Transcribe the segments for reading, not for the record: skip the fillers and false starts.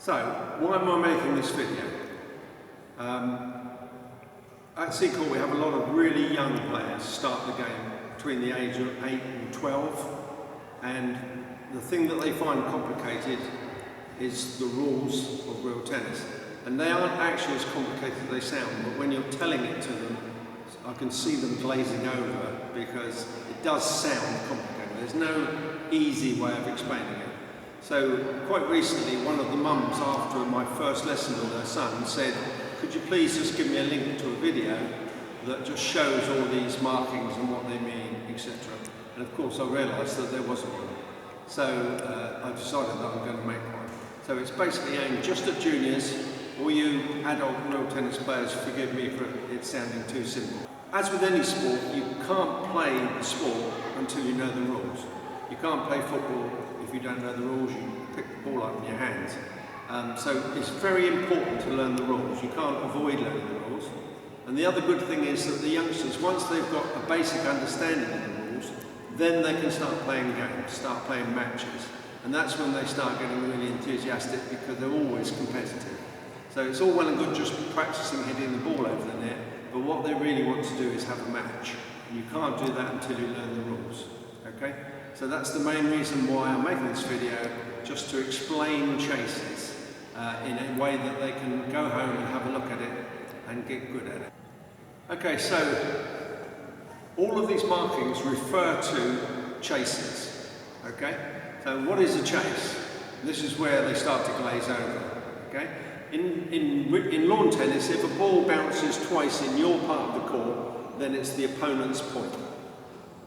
So, why am I making this video? At Seacourt we have a lot of really young players start the game between the age of 8 and 12, and the thing that they find complicated is the rules of real tennis. And they aren't actually as complicated as they sound, but when you're telling it to them, I can see them glazing over because it does sound complicated. There's no easy way of explaining it. So quite recently, one of the mums, after my first lesson with her son, said, could you please just give me a link to a video that just shows all these markings and what they mean, etc. And of course I realised that there wasn't one. So I decided that I'm going to make one. So it's basically aimed just at juniors. All you adult real tennis players, forgive me for it sounding too simple. As with any sport, you can't play the sport until you know the rules. You can't play football if you don't know the rules. You pick the ball up in your hands. So it's very important to learn the rules. You can't avoid learning the rules. And the other good thing is that the youngsters, once they've got a basic understanding of the rules, then they can start playing games, start playing matches. And that's when they start getting really enthusiastic because they're always competitive. So it's all well and good just practicing hitting the ball over the net, but what they really want to do is have a match. And you can't do that until you learn the rules. Okay? So that's the main reason why I'm making this video, just to explain chases in a way that they can go home and have a look at it and get good at it. Okay, so all of these markings refer to chases. Okay? So what is a chase? This is where they start to glaze over. Okay? In lawn tennis, if a ball bounces twice in your part of the court, then it's the opponent's point.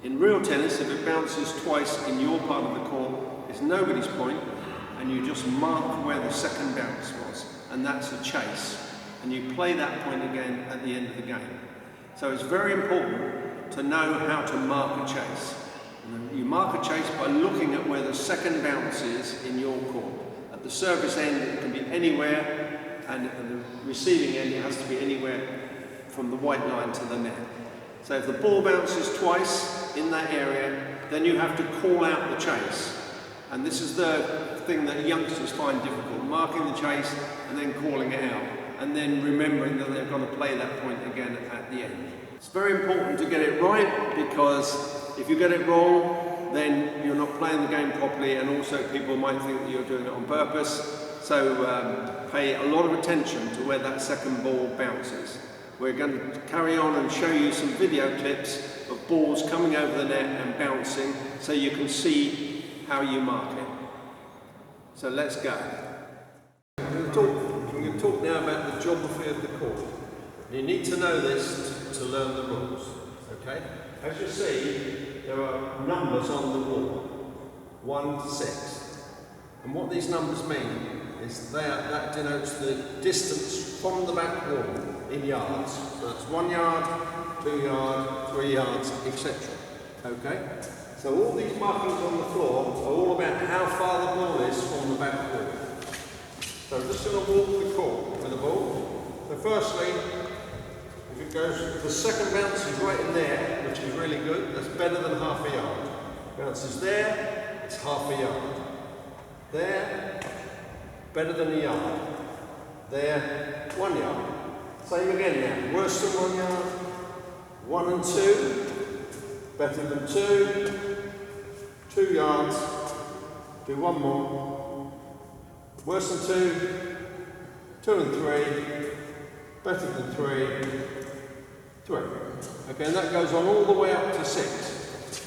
In real tennis, if it bounces twice in your part of the court, it's nobody's point, and you just mark where the second bounce was, and that's a chase. And you play that point again at the end of the game. So it's very important to know how to mark a chase. And you mark a chase by looking at where the second bounce is in your court. At the service end, it can be anywhere, and at the receiving end, it has to be anywhere from the white line to the net. So if the ball bounces twice in that area, then you have to call out the chase. And this is the thing that youngsters find difficult, marking the chase and then calling it out, and then remembering that they're going to play that point again at the end. It's very important to get it right, because if you get it wrong, then you're not playing the game properly, and also people might think that you're doing it on purpose. So pay a lot of attention to where that second ball bounces. We're going to carry on and show you some video clips of balls coming over the net and bouncing, so you can see how you mark it. So let's go. I'm going to talk now about the geography of the court. You need to know this to learn the rules. Okay? As you see, there are numbers on the wall, 1 to 6. And what these numbers mean is that denotes the distance from the back wall in yards. So that's 1 yard, 2 yards, 3 yards, etc. Okay? So all these markings on the floor are all about how far the ball is from the back wall. So I'm just going to walk the court with the ball. So firstly, if it goes, the second bounce is right in there, which is really good. That's better than half a yard. Bounces there, it's half a yard. There, better than a yard. There, 1 yard. Same again now, worse than 1 yard. 1 and 2, better than 2. 2 yards, do 1 more. Worse than 2, 2 and 3, better than 3, 3. Okay, and that goes on all the way up to 6.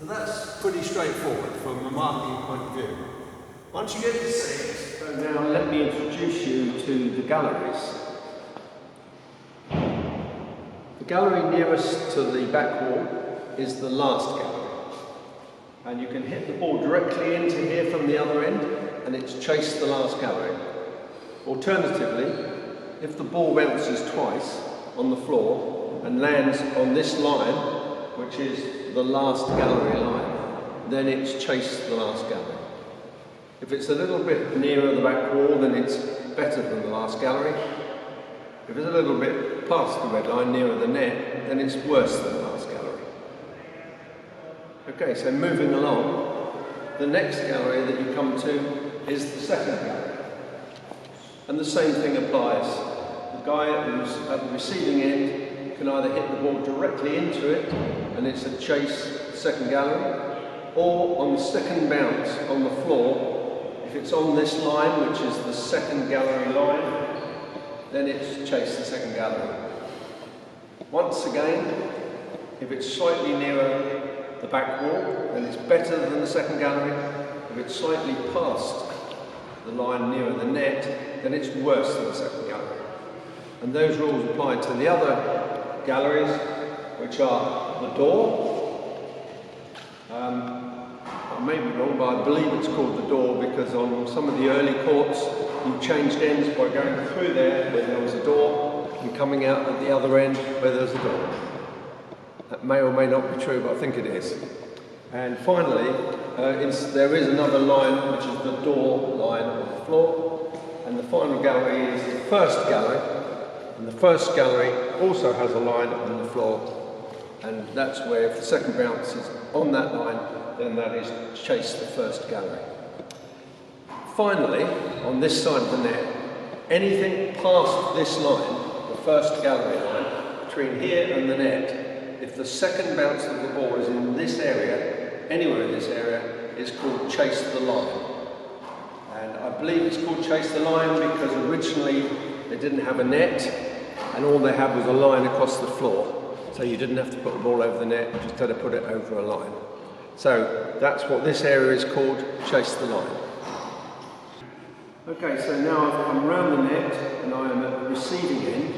And that's pretty straightforward from a marking point of view. Once you get to 6, so now let me introduce you to the galleries. The gallery nearest to the back wall is the last gallery. And you can hit the ball directly into here from the other end, and it's chased the last gallery. Alternatively, if the ball bounces twice on the floor and lands on this line, which is the last gallery line, then it's chased the last gallery. If it's a little bit nearer the back wall, then it's better than the last gallery. If it's a little bit past the red line, nearer the net, then it's worse than the last gallery. Okay, so moving along, the next gallery that you come to is the second gallery. And the same thing applies. The guy who's at the receiving end can either hit the ball directly into it, and it's a chase second gallery, or on the second bounce on the floor, if it's on this line, which is the second gallery line, then it's chase the second gallery. Once again, if it's slightly nearer the back wall, then it's better than the second gallery. If it's slightly past the line nearer the net, then it's worse than the second gallery. And those rules apply to the other galleries, which are the door. I may be wrong, but I believe it's called the door because on some of the early courts, you changed ends by going through there where there was a door and coming out at the other end where there's a door. That may or may not be true, but I think it is. And finally, there is another line, which is the door line on the floor. And the final gallery is the first gallery. And the first gallery also has a line on the floor. And that's where if the second bounce is on that line, then that is chase the first gallery. Finally, on this side of the net, anything past this line, the first gallery line, between here and the net, if the second bounce of the ball is in this area, anywhere in this area, it's called chase the line. And I believe it's called chase the line because originally they didn't have a net and all they had was a line across the floor. So you didn't have to put the ball over the net, you just had to put it over a line. So that's what this area is called, chase the line. Okay, so now I've come round the net and I am at the receiving end.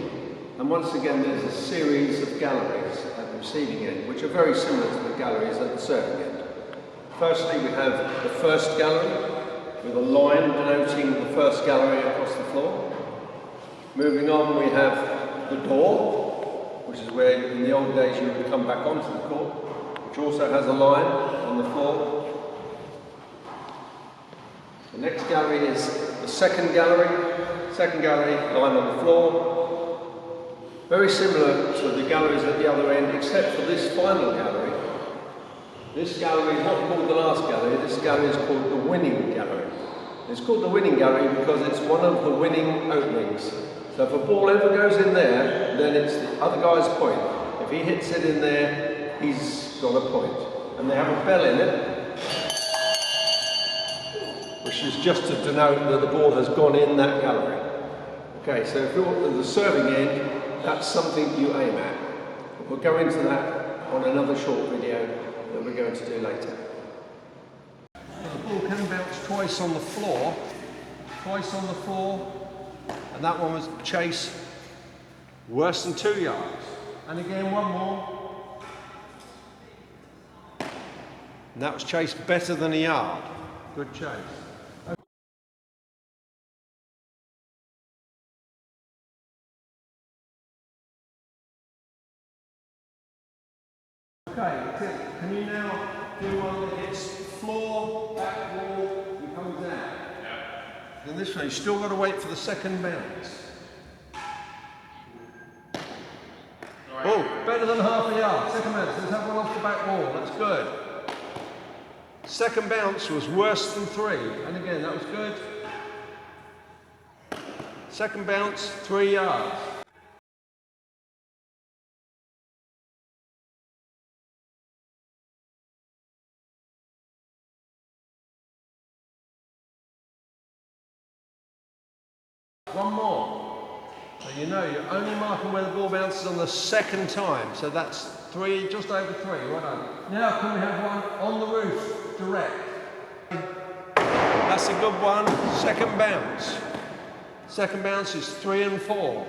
And once again, there's a series of galleries at the receiving end, which are very similar to the galleries at the serving end. Firstly, we have the first gallery, with a line denoting the first gallery across the floor. Moving on, we have the door, which is where in the old days you would come back onto the court, which also has a line on the floor. The next gallery is the second gallery line on the floor. Very similar to the galleries at the other end, except for this final gallery. This gallery is not called the last gallery, this gallery is called the winning gallery. It's called the winning gallery because it's one of the winning openings. So if a ball ever goes in there, then it's the other guy's point. If he hits it in there, he's got a point. And they have a bell in it, which is just to denote that the ball has gone in that gallery. Okay, so if you're at the serving end, that's something you aim at. We'll go into that on another short video that we're going to do later. The ball can bounce twice on the floor, and that one was chase worse than 2 yards. And again, one more. And that was chase better than a yard. Good chase. Okay, can you now do one that hits floor, back wall, and comes down? Yeah. And this way, you've still got to wait for the second bounce. Oh, better than half a yard. Second bounce. Let's have one off the back wall. That's good. Second bounce was worse than 3. And again, that was good. Second bounce, 3 yards. One more. So you know you're only marking where the ball bounces on the second time. So that's 3, just over 3. Right on. Now can we have one on the roof, direct? That's a good one. Second bounce. Second bounce is 3 and 4.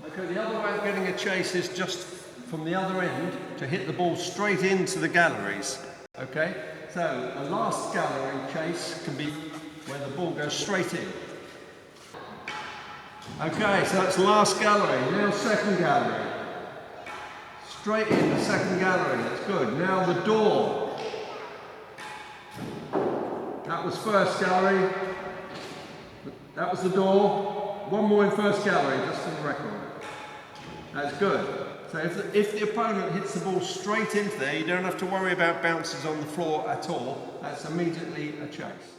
Okay, the other way of getting a chase is just from the other end to hit the ball straight into the galleries. Okay, so a last gallery chase can be where the ball goes straight in. Okay, so that's last gallery. Now second gallery. Straight in the second gallery. That's good. Now the door. That was first gallery. That was the door. One more in first gallery, just for the record. That's good. So if the opponent hits the ball straight into there, you don't have to worry about bounces on the floor at all. That's immediately a chase.